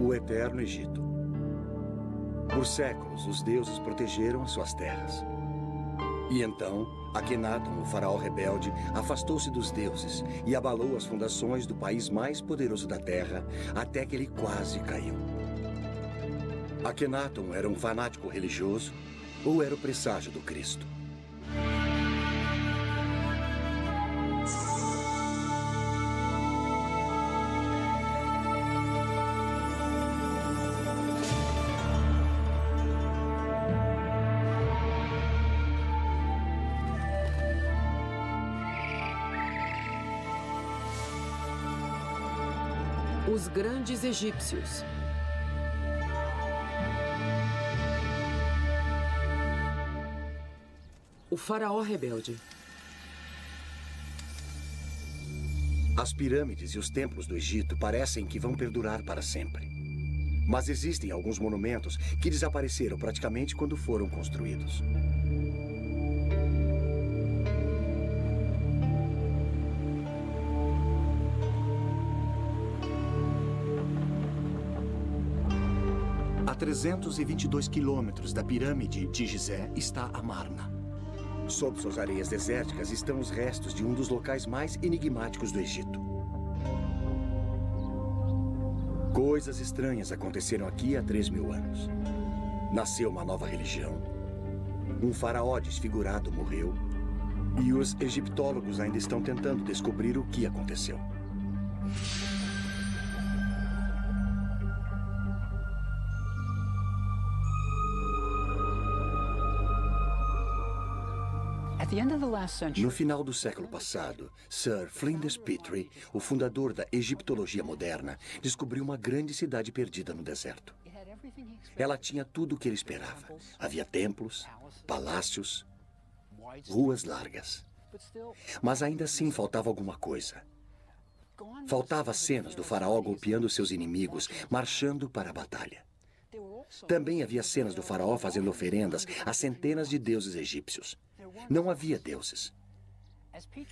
O Eterno Egito. Por séculos, os deuses protegeram suas terras. E então, Akhenaton, o faraó rebelde, afastou-se dos deuses e abalou as fundações do país mais poderoso da terra, até que ele quase caiu. Akhenaton era um fanático religioso ou era o presságio do Cristo? Os grandes egípcios. O faraó rebelde. As pirâmides e os templos do Egito parecem que vão perdurar para sempre. Mas existem alguns monumentos que desapareceram praticamente quando foram construídos. A 322 quilômetros da pirâmide de Gizé está Amarna. Sob suas areias desérticas estão os restos de um dos locais mais enigmáticos do Egito. Coisas estranhas aconteceram aqui há 3.000 anos. Nasceu uma nova religião. Um faraó desfigurado morreu. E os egiptólogos ainda estão tentando descobrir o que aconteceu. No final do século passado, Sir Flinders Petrie, o fundador da egiptologia moderna, descobriu uma grande cidade perdida no deserto. Ela tinha tudo o que ele esperava. Havia templos, palácios, ruas largas. Mas ainda assim faltava alguma coisa. Faltava cenas do faraó golpeando seus inimigos, marchando para a batalha. Também havia cenas do faraó fazendo oferendas a centenas de deuses egípcios. Não havia deuses.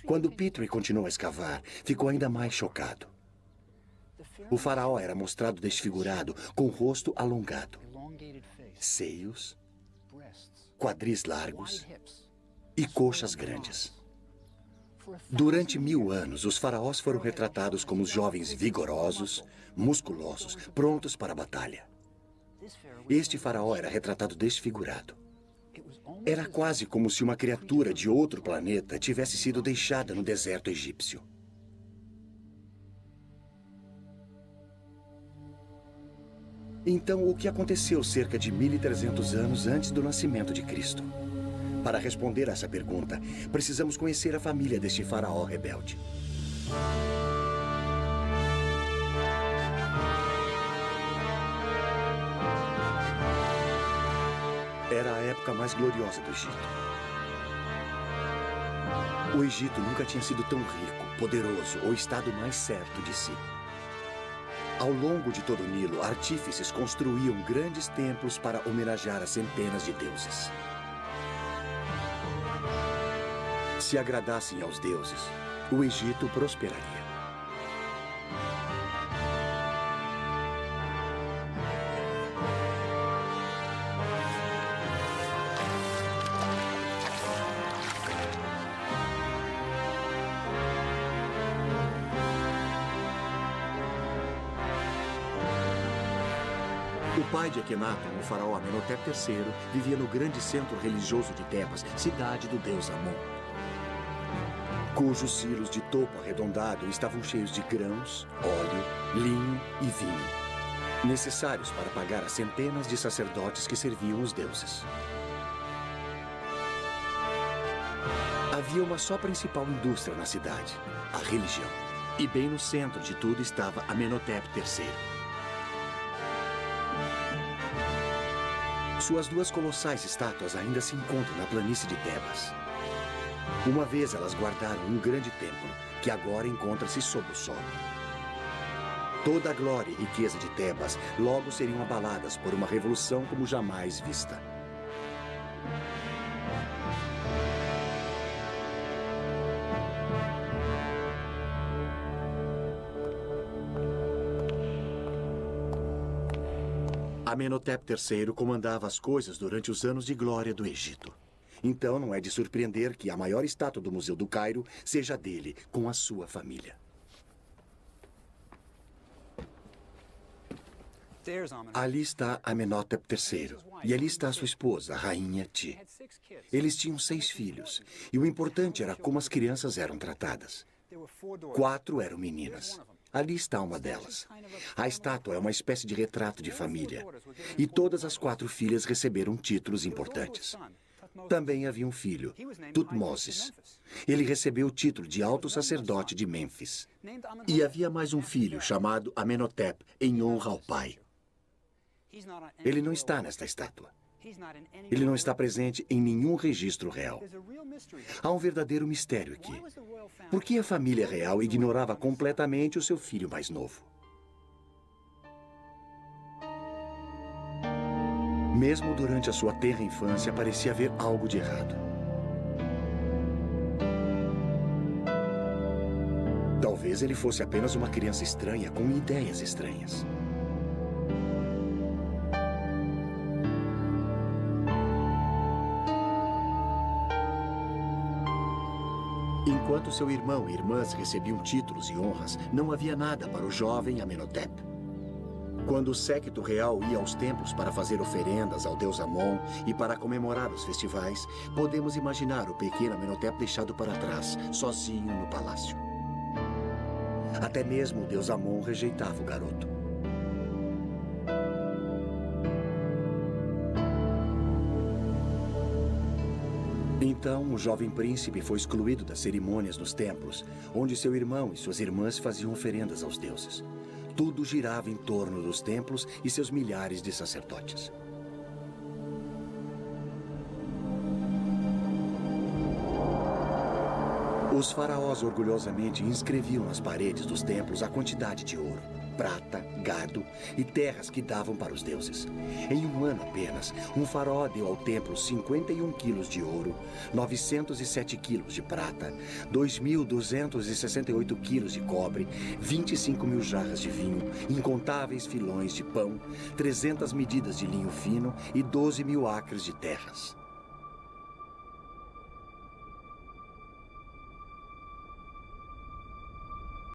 Quando Petrie continuou a escavar, ficou ainda mais chocado. O faraó era mostrado desfigurado, com o rosto alongado, seios, quadris largos e coxas grandes. Durante 1000 anos, os faraós foram retratados como jovens vigorosos, musculosos, prontos para a batalha. Este faraó era retratado desfigurado. Era quase como se uma criatura de outro planeta tivesse sido deixada no deserto egípcio. Então, o que aconteceu cerca de 1.300 anos antes do nascimento de Cristo? Para responder a essa pergunta, precisamos conhecer a família deste faraó rebelde. Era a época mais gloriosa do Egito. O Egito nunca tinha sido tão rico, poderoso ou estado mais certo de si. Ao longo de todo o Nilo, artífices construíam grandes templos para homenagear as centenas de deuses. Se agradassem aos deuses, o Egito prosperaria. O pai de Akhenaton, o faraó Amenhotep III, vivia no grande centro religioso de Tebas, cidade do deus Amon, cujos silos de topo arredondado estavam cheios de grãos, óleo, linho e vinho, necessários para pagar as centenas de sacerdotes que serviam os deuses. Havia uma só principal indústria na cidade, a religião. E bem no centro de tudo estava Amenhotep III. Suas duas colossais estátuas ainda se encontram na planície de Tebas. Uma vez elas guardaram um grande templo, que agora encontra-se sob o solo. Toda a glória e riqueza de Tebas logo seriam abaladas por uma revolução como jamais vista. Amenhotep III comandava as coisas durante os anos de glória do Egito. Então não é de surpreender que a maior estátua do Museu do Cairo seja dele, com a sua família. Ali está Amenhotep III, e ali está sua esposa, a rainha Ti. Eles tinham 6 filhos, e o importante era como as crianças eram tratadas. 4 eram meninas. Ali está uma delas. A estátua é uma espécie de retrato de família, e todas as 4 filhas receberam títulos importantes. Também havia um filho, Tutmoses. Ele recebeu o título de alto sacerdote de Mênfis. E havia mais um filho chamado Amenhotep, em honra ao pai. Ele não está nesta estátua. Ele não está presente em nenhum registro real. Há um verdadeiro mistério aqui. Por que a família real ignorava completamente o seu filho mais novo? Mesmo durante a sua tenra infância, parecia haver algo de errado. Talvez ele fosse apenas uma criança estranha com ideias estranhas. Enquanto seu irmão e irmãs recebiam títulos e honras, não havia nada para o jovem Amenhotep. Quando o séquito real ia aos templos para fazer oferendas ao deus Amon e para comemorar os festivais, podemos imaginar o pequeno Amenhotep deixado para trás, sozinho no palácio. Até mesmo o deus Amon rejeitava o garoto. Então, o jovem príncipe foi excluído das cerimônias nos templos, onde seu irmão e suas irmãs faziam oferendas aos deuses. Tudo girava em torno dos templos e seus milhares de sacerdotes. Os faraós orgulhosamente inscreviam nas paredes dos templos a quantidade de ouro, prata, gado e terras que davam para os deuses. Em um ano apenas, um faraó deu ao templo 51 quilos de ouro, 907 quilos de prata, 2.268 quilos de cobre, 25.000 jarras de vinho, incontáveis filões de pão, 300 medidas de linho fino e 12.000 acres de terras.